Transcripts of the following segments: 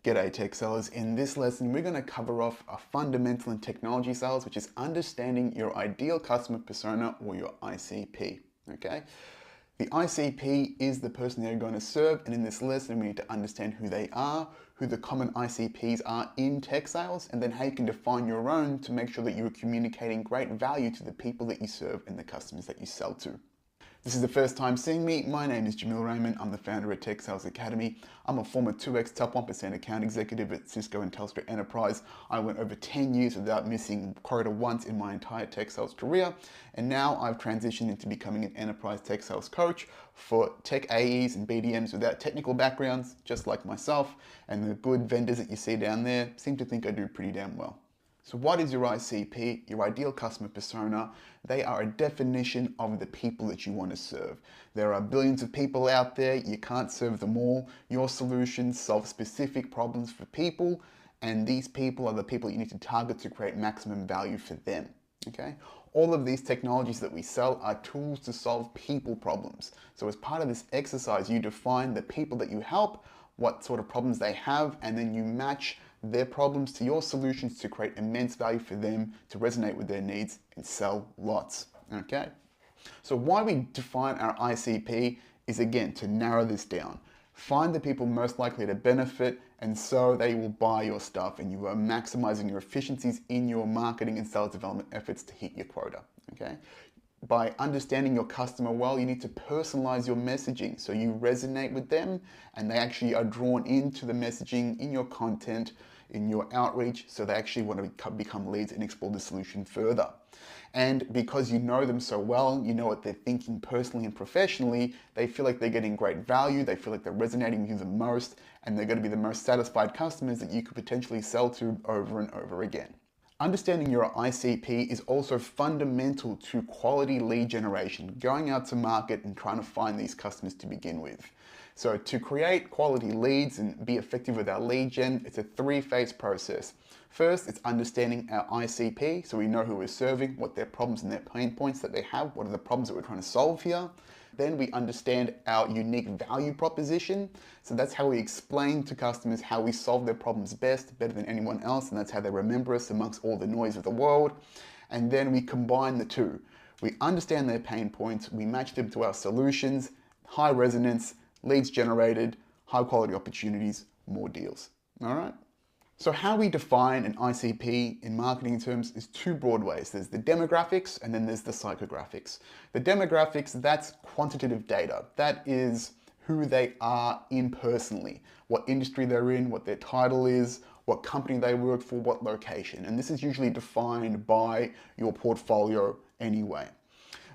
G'day tech sellers. In this lesson, we're going to cover off a fundamental in technology sales, which is understanding your ideal customer persona or your ICP, okay? The ICP is the person they're going to serve, and in this lesson, we need to understand who they are, who the common ICPs are in tech sales, and then how you can define your own to make sure that you're communicating great value to the people that you serve and the customers that you sell to. This is the first time seeing me. My name is Jameel. I'm the founder of Tech Sales Academy. I'm a former 2x top 1% account executive at Cisco and Telstra Enterprise. I went over 10 years without missing quota once in my entire tech sales career. And now I've transitioned into becoming an enterprise tech sales coach for tech AEs and BDMs without technical backgrounds, just like myself. And the good vendors that you see down there seem to think I do pretty damn well. So what is your ICP, your ideal customer persona? They are a definition of the people that you want to serve. There are billions of people out there. You can't serve them all. Your solutions solve specific problems for people, and these people are the people you need to target to create maximum value for them, okay? All of these technologies that we sell are tools to solve people problems. So as part of this exercise, you define the people that you help, what sort of problems they have, and then you match their problems to your solutions to create immense value for them, to resonate with their needs and sell lots, okay? So why we define our ICP is, again, to narrow this down. Find the people most likely to benefit, and so they will buy your stuff, and you are maximizing your efficiencies in your marketing and sales development efforts to hit your quota, okay? By understanding your customer well, you need to personalize your messaging so you resonate with them and they actually are drawn into the messaging in your content, in your outreach, so they actually want to become leads and explore the solution further. And because you know them so well, you know what they're thinking personally and professionally, they feel like they're getting great value, they feel like they're resonating with you the most, and they're going to be the most satisfied customers that you could potentially sell to over and over again. Understanding your ICP is also fundamental to quality lead generation, going out to market and trying to find these customers to begin with. So to create quality leads and be effective with our lead gen, it's a three-phase process. First, it's understanding our ICP, so we know who we're serving, what their problems and their pain points that they have, what are the problems that we're trying to solve here. Then we understand our unique value proposition. So that's how we explain to customers how we solve their problems best, better than anyone else, and that's how they remember us amongst all the noise of the world. And then we combine the two. We understand their pain points, we match them to our solutions, high resonance, leads generated, high quality opportunities, more deals. All right? So how we define an ICP in marketing terms is two broad ways. There's the demographics and then there's the psychographics. The demographics, that's quantitative data. That is who they are impersonally, what industry they're in, what their title is, what company they work for, what location. And this is usually defined by your portfolio anyway.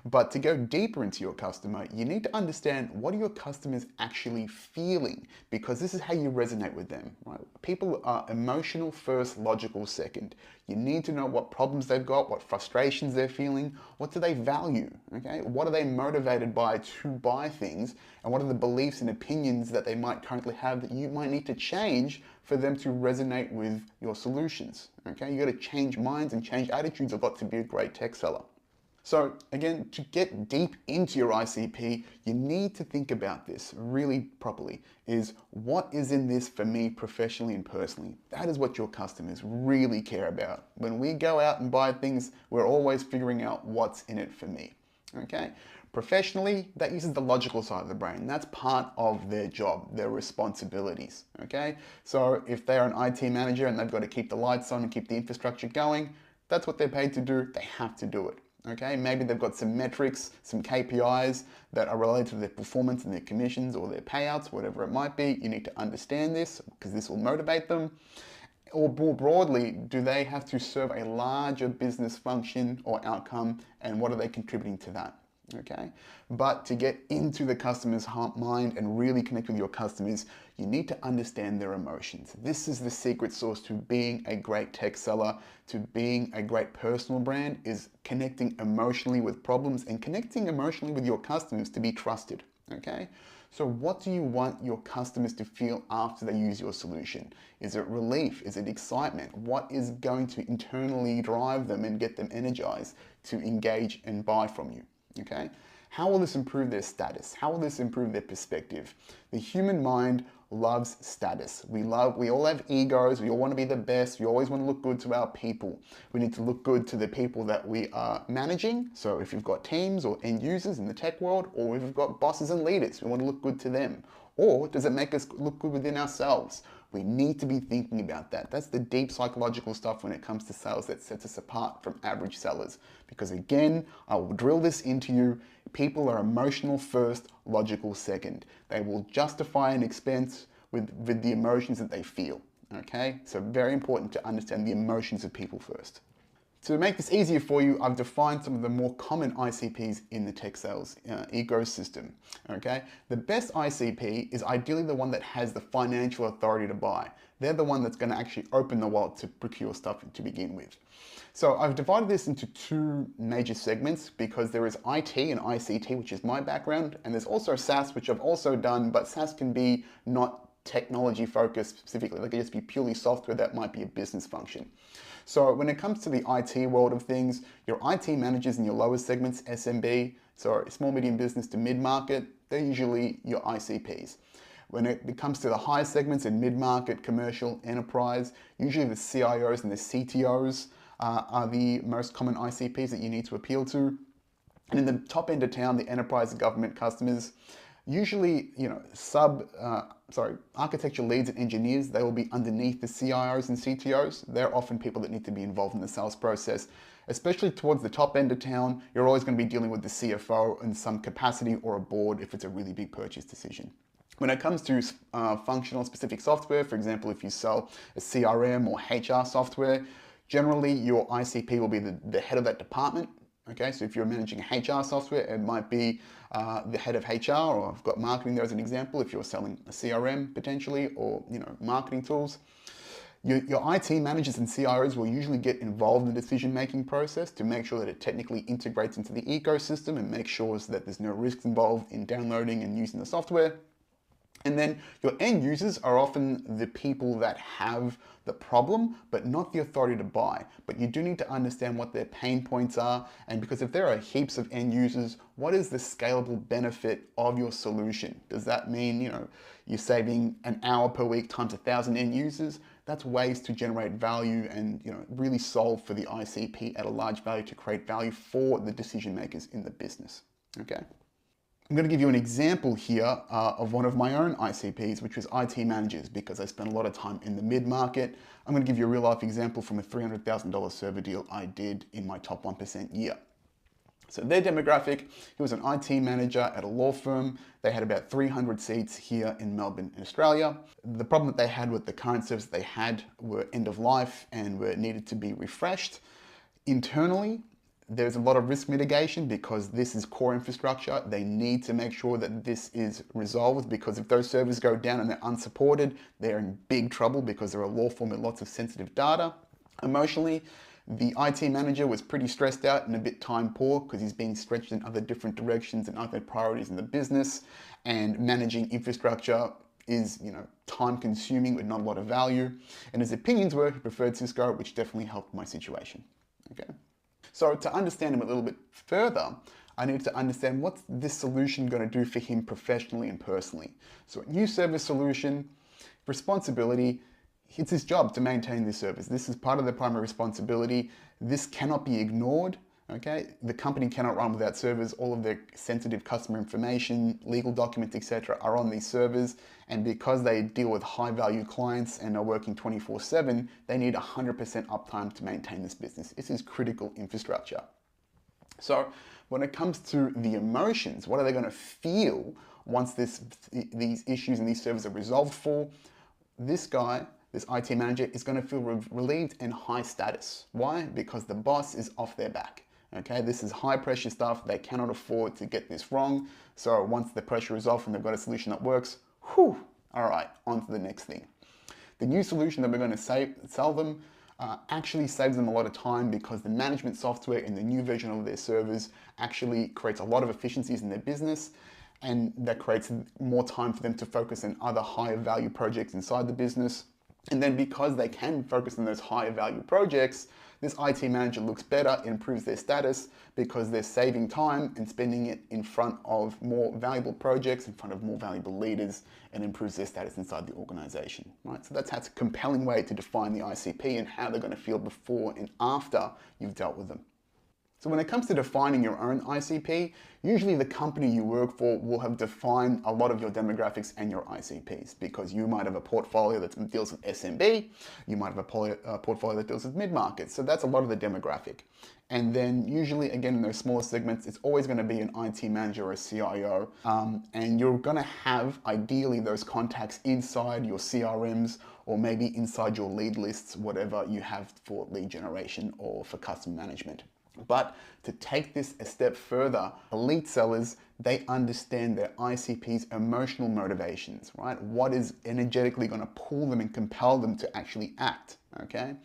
But to go deeper into your customer, you need to understand what are your customers actually feeling, because this is how you resonate with them, right? People are emotional first, logical second. You need to know what problems they've got, what frustrations they're feeling, what do they value, okay? What are they motivated by to buy things, and what are the beliefs and opinions that they might currently have that you might need to change for them to resonate with your solutions, okay? You got to change minds and change attitudes a lot to be a great tech seller. So again, to get deep into your ICP, you need to think about this really properly, is what is in this for me professionally and personally? That is what your customers really care about. When we go out and buy things, we're always figuring out what's in it for me, okay? Professionally, that uses the logical side of the brain. That's part of their job, their responsibilities, okay? So if they're an IT manager and they've got to keep the lights on and keep the infrastructure going, that's what they're paid to do. They have to do it. Okay, maybe they've got some metrics, some KPIs that are related to their performance and their commissions or their payouts, whatever it might be. You need to understand this because this will motivate them. Or more broadly, do they have to serve a larger business function or outcome, and what are they contributing to that? Okay, but to get into the customer's mind and really connect with your customers, you need to understand their emotions. This is the secret sauce to being a great tech seller, to being a great personal brand, is connecting emotionally with problems and connecting emotionally with your customers to be trusted, okay? So what do you want your customers to feel after they use your solution? Is it relief? Is it excitement? What is going to internally drive them and get them energized to engage and buy from you? Okay, how will this improve their status? How will this improve their perspective? The human mind loves status. We all have egos. We all want to be the best. We always want to look good to our people. We need to look good to the people that we are managing. So if you've got teams or end users in the tech world, or if you've got bosses and leaders, we want to look good to them. Or does it make us look good within ourselves? We need to be thinking about that. That's the deep psychological stuff when it comes to sales that sets us apart from average sellers. Because again, I will drill this into you. People are emotional first, logical second. They will justify an expense with the emotions that they feel. Okay? So very important to understand the emotions of people first. To make this easier for you, I've defined some of the more common ICPs in the tech sales ecosystem. Okay? The best ICP is ideally the one that has the financial authority to buy. They're the one that's going to actually open the wallet to procure stuff to begin with. So I've divided this into two major segments because there is IT and ICT, which is my background, and there's also SaaS, which I've also done, but SaaS can be not technology focused specifically. Like it just be purely software that might be a business function. So when it comes to the IT world of things, your IT managers in your lower segments, SMB, so small, medium business to mid-market, they're usually your ICPs. When it comes to the higher segments in mid-market, commercial, enterprise, usually the CIOs and the CTOs are the most common ICPs that you need to appeal to. And in the top end of town, the enterprise and government customers, usually, architecture leads and engineers, they will be underneath the CIOs and CTOs. They're often people that need to be involved in the sales process. Especially towards the top end of town, you're always going to be dealing with the CFO in some capacity or a board if it's a really big purchase decision. When it comes to functional specific software, for example, if you sell a CRM or HR software, generally your ICP will be the head of that department. Okay, so if you're managing HR software, it might be the head of HR, or I've got marketing there as an example. If you're selling a CRM potentially, or marketing tools, your IT managers and CIOs will usually get involved in the decision-making process to make sure that it technically integrates into the ecosystem and make sure that there's no risks involved in downloading and using the software. And then your end users are often the people that have the problem, but not the authority to buy. But you do need to understand what their pain points are. And because if there are heaps of end users, what is the scalable benefit of your solution? Does that mean, you're saving an hour per week times 1,000 end users? That's ways to generate value and, really solve for the ICP at a large value to create value for the decision makers in the business. Okay. I'm going to give you an example here of one of my own ICPs, which was IT managers, because I spent a lot of time in the mid-market. I'm going to give you a real-life example from a $300,000 server deal I did in my top 1% year. So their demographic, he was an IT manager at a law firm. They had about 300 seats here in Melbourne, in Australia. The problem that they had with the current servers they had were end of life and were needed to be refreshed. Internally, there's a lot of risk mitigation because this is core infrastructure. They need to make sure that this is resolved, because if those servers go down and they're unsupported, they're in big trouble because they're a law firm with lots of sensitive data. Emotionally, the IT manager was pretty stressed out and a bit time poor because he's being stretched in other different directions and other priorities in the business, and managing infrastructure is, time consuming with not a lot of value. And his opinions were he preferred Cisco, which definitely helped my situation. Okay. So to understand him a little bit further, I need to understand what's this solution going to do for him professionally and personally. So a new service solution, responsibility, it's his job to maintain this service. This is part of their primary responsibility. This cannot be ignored. Okay, the company cannot run without servers. All of their sensitive customer information, legal documents, etc. are on these servers. And because they deal with high value clients and are working 24/7, they need 100% uptime to maintain this business. This is critical infrastructure. So when it comes to the emotions, what are they going to feel once these issues and these servers are resolved for? This guy, this IT manager, is going to feel relieved and high status. Why? Because the boss is off their back. Okay, this is high pressure stuff. They cannot afford to get this wrong. So once the pressure is off and they've got a solution that works, all right, on to the next thing. The new solution that we're going to sell them actually saves them a lot of time, because the management software in the new version of their servers actually creates a lot of efficiencies in their business, and that creates more time for them to focus on other higher value projects inside the business. And then because they can focus on those higher value projects, this IT manager looks better, improves their status because they're saving time and spending it in front of more valuable projects, in front of more valuable leaders, and improves their status inside the organization, right? So that's a compelling way to define the ICP and how they're going to feel before and after you've dealt with them. So when it comes to defining your own ICP, usually the company you work for will have defined a lot of your demographics and your ICPs, because you might have a portfolio that deals with SMB, you might have a portfolio that deals with mid-market. So that's a lot of the demographic. And then usually, again, in those smaller segments, it's always going to be an IT manager or a CIO. And you're going to have, ideally, those contacts inside your CRMs or maybe inside your lead lists, whatever you have for lead generation or for customer management. But to take this a step further, elite sellers, they understand their ICP's emotional motivations, right? What is energetically going to pull them and compel them to actually act, okay?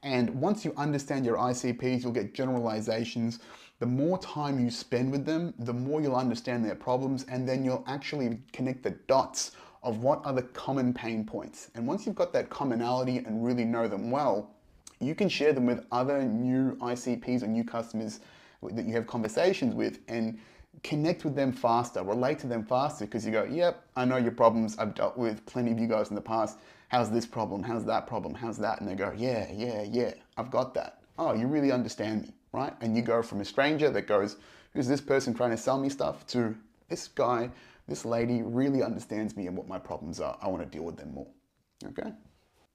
And once you understand your ICPs, you'll get generalizations. The more time you spend with them, the more you'll understand their problems, and then you'll actually connect the dots of what are the common pain points. And once you've got that commonality and really know them well, you can share them with other new ICPs or new customers that you have conversations with and connect with them faster, relate to them faster, because you go, yep, I know your problems. I've dealt with plenty of you guys in the past. How's this problem? How's that problem? How's that? And they go, yeah, I've got that. Oh, you really understand me, right? And you go from a stranger that goes, who's this person trying to sell me stuff, to this guy, this lady really understands me and what my problems are. I want to deal with them more, okay?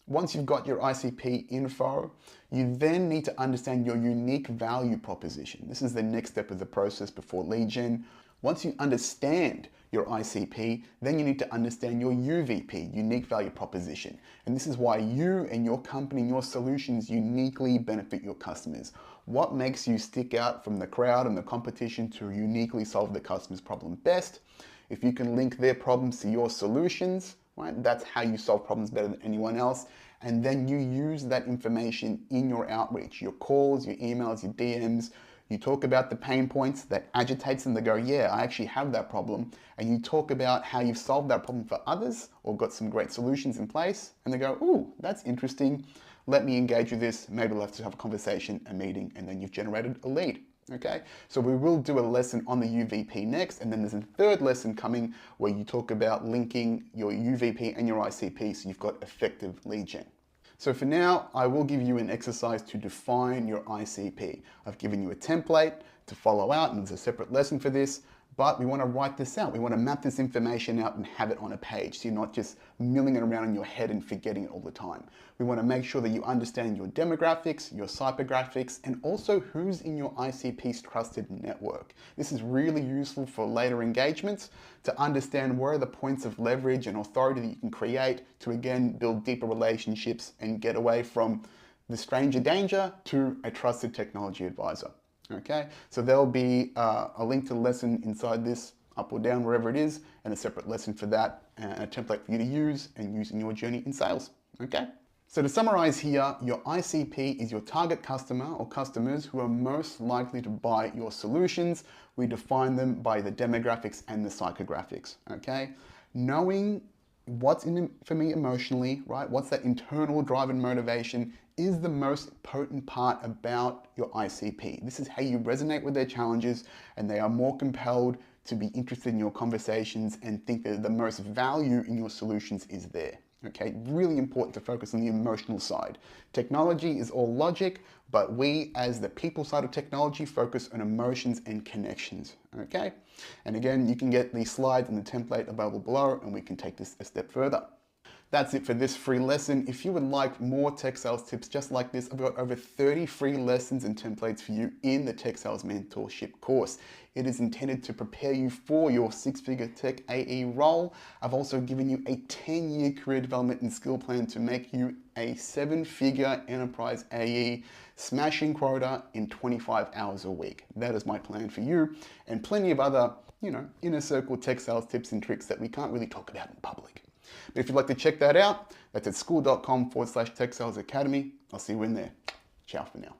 Once you've got your ICP info, you then need to understand your unique value proposition. This is the next step of the process before lead gen. Once you understand your ICP, then you need to understand your UVP, unique value proposition. And this is why you and your company and your solutions uniquely benefit your customers. What makes you stick out from the crowd and the competition to uniquely solve the customer's problem best? If you can link their problems to your solutions, right? That's how you solve problems better than anyone else. And then you use that information in your outreach, your calls, your emails, your DMs. You talk about the pain points that agitates them. They go, yeah, I actually have that problem. And you talk about how you've solved that problem for others or got some great solutions in place. And they go, ooh, that's interesting. Let me engage with this. Maybe we'll have to have a conversation, a meeting, and then you've generated a lead. Okay, so we will do a lesson on the UVP next, and then there's a third lesson coming where you talk about linking your UVP and your ICP so you've got effective lead gen. So for now, I will give you an exercise to define your ICP. I've given you a template to follow out, and there's a separate lesson for this, but we want to write this out. We want to map this information out and have it on a page so you're not just milling it around in your head and forgetting it all the time. We want to make sure that you understand your demographics, your psychographics, and also who's in your ICP's trusted network. This is really useful for later engagements to understand where are the points of leverage and authority that you can create to, again, build deeper relationships and get away from the stranger danger to a trusted technology advisor. Okay, so there'll be a link to the lesson inside this, up or down, wherever it is, and a separate lesson for that, and a template for you to use and use in your journey in sales. Okay, so to summarize here, your ICP is your target customer or customers who are most likely to buy your solutions. We define them by the demographics and the psychographics. Okay, knowing what's in it for me emotionally, right? What's that internal drive and motivation is the most potent part about your ICP. This is how you resonate with their challenges, and they are more compelled to be interested in your conversations and think that the most value in your solutions is there. Okay, really important to focus on the emotional side. Technology is all logic, but we as the people side of technology focus on emotions and connections. Okay, and again, you can get these slides and the template available below, and we can take this a step further. That's it for this free lesson. If you would like more tech sales tips just like this, I've got over 30 free lessons and templates for you in the Tech Sales Mentorship course. It is intended to prepare you for your six-figure tech AE role. I've also given you a 10-year career development and skill plan to make you a seven-figure enterprise AE, smashing quota in 25 hours a week. That is my plan for you, and plenty of other, inner circle tech sales tips and tricks that we can't really talk about in public. But if you'd like to check that out, that's at school.com/Tech Sales Academy. I'll see you in there. Ciao for now.